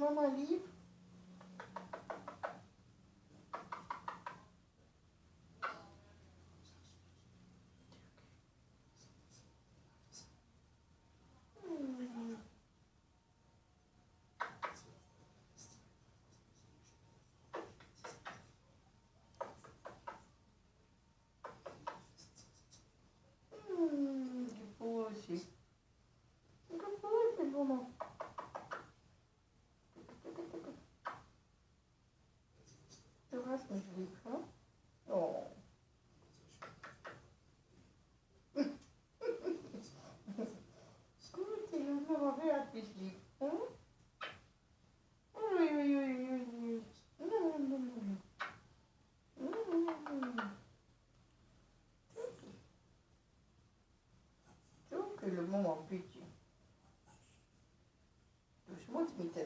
Mama lieb. Geburt. Geburt, Mama. Du hast mich lieb, ne? Oh. Gut, die Mama, wer hat mich lieb? Hm? Uiuiuiui. Tu que le moment petit. Touche-moi, Smith,